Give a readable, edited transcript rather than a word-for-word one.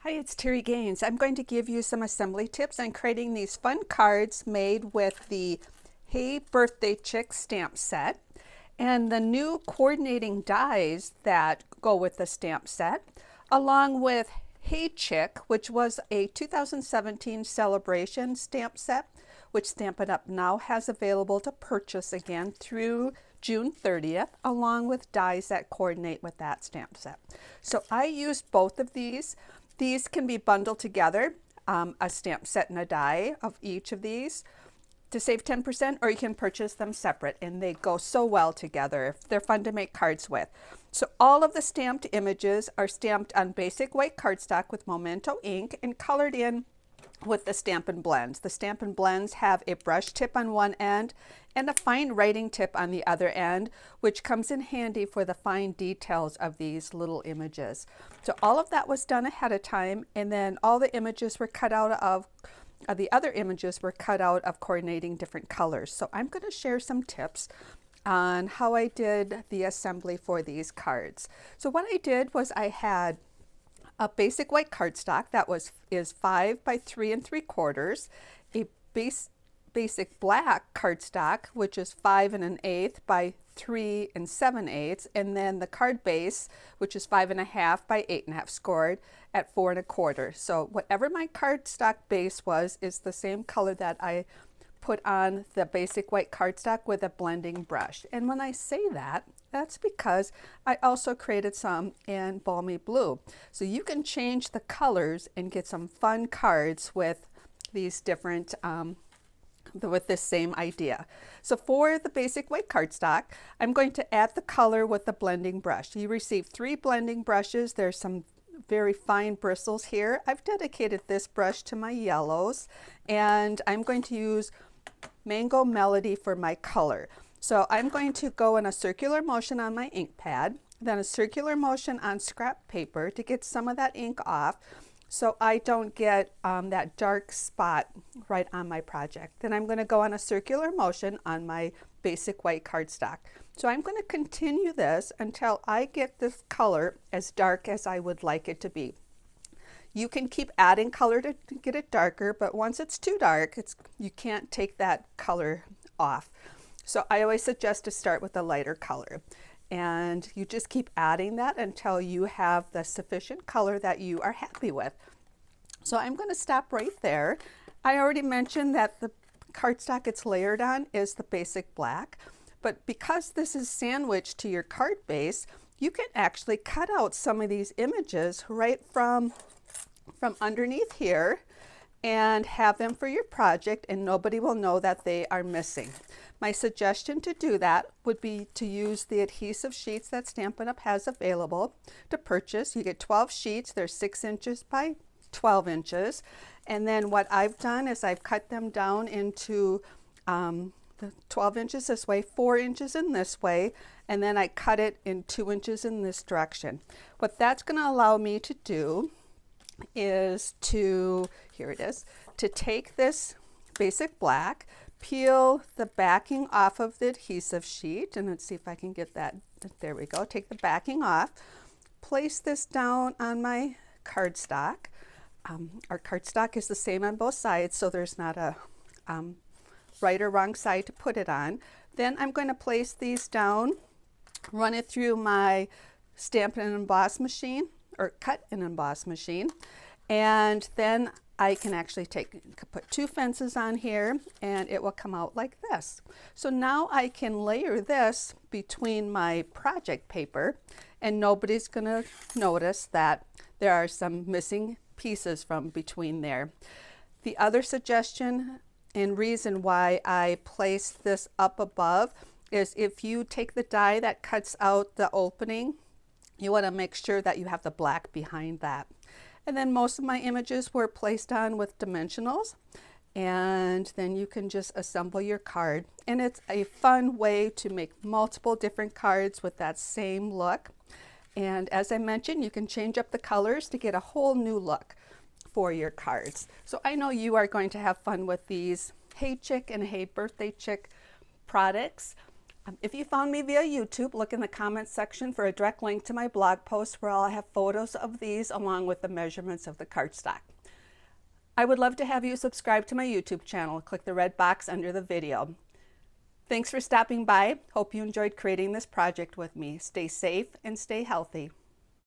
Hi, it's Terry Gaines. I'm going to give you some assembly tips on creating these fun cards made with the Hey Birthday Chick stamp set and the new coordinating dies that go with the stamp set, along with Hey Chick, which was a 2017 celebration stamp set, which Stampin' Up! Now has available to purchase again through June 30th, along with dies that coordinate with that stamp set. So I used both of these. These can be bundled together, a stamp set and a die of each of these to save 10%, or you can purchase them separate and they go so well together. They're fun to make cards with. So all of the stamped images are stamped on basic white cardstock with Memento ink and colored in with the Stampin' Blends. The Stampin' Blends have a brush tip on one end and a fine writing tip on the other end, which comes in handy for the fine details of these little images. So all of that was done ahead of time, and then all the images were cut out of the other images were cut out of coordinating different colors. So I'm going to share some tips on how I did the assembly for these cards. So what I did was I had a basic white cardstock that is 5 by 3 3/4, a basic black cardstock, which is 5 1/8 by 3 7/8, and then the card base, which is 5 1/2 by 8 1/2 scored at 4 1/4. So whatever my cardstock base was is the same color that I put on the basic white cardstock with a blending brush. And when I say that, that's because I also created some in balmy blue. So you can change the colors and get some fun cards with these different with this same idea. So for the basic white cardstock, I'm going to add the color with the blending brush. You receive 3 blending brushes. There's some very fine bristles here. I've dedicated this brush to my yellows, and I'm going to use Mango Melody for my color. So I'm going to go in a circular motion on my ink pad, then a circular motion on scrap paper to get some of that ink off so I don't get that dark spot right on my project. Then I'm going to go on a circular motion on my basic white cardstock. So I'm going to continue this until I get this color as dark as I would like it to be. You can keep adding color to get it darker, but once it's too dark, you can't take that color off. So I always suggest to start with a lighter color. And you just keep adding that until you have the sufficient color that you are happy with. So I'm going to stop right there. I already mentioned that the cardstock it's layered on is the basic black, but because this is sandwiched to your card base, you can actually cut out some of these images right from underneath here and have them for your project, and nobody will know that they are missing. My suggestion to do that would be to use the adhesive sheets that Stampin' Up! Has available to purchase. You get 12 sheets. They're 6 inches by 12 inches. And then what I've done is I've cut them down into the 12 inches this way, 4 inches in this way, and then I cut it in 2 inches in this direction. What that's going to allow me to do is to take this basic black, peel the backing off of the adhesive sheet, and let's see if I can get that. There we go. Take the backing off, place this down on my cardstock. Our cardstock is the same on both sides, so there's not a right or wrong side to put it on. Then I'm going to place these down, run it through my stamp and emboss machine, or cut and emboss machine, and then I can actually put 2 fences on here and it will come out like this. So now I can layer this between my project paper and nobody's going to notice that there are some missing pieces from between there. The other suggestion and reason why I place this up above is if you take the die that cuts out the opening, you want to make sure that you have the black behind that. And then most of my images were placed on with dimensionals, and then you can just assemble your card. And it's a fun way to make multiple different cards with that same look. And as I mentioned, you can change up the colors to get a whole new look for your cards. So I know you are going to have fun with these Hey Chick and Hey Birthday Chick products. If you found me via YouTube, look in the comments section for a direct link to my blog post where I'll have photos of these along with the measurements of the cardstock. I would love to have you subscribe to my YouTube channel. Click the red box under the video. Thanks for stopping by. Hope you enjoyed creating this project with me. Stay safe and stay healthy.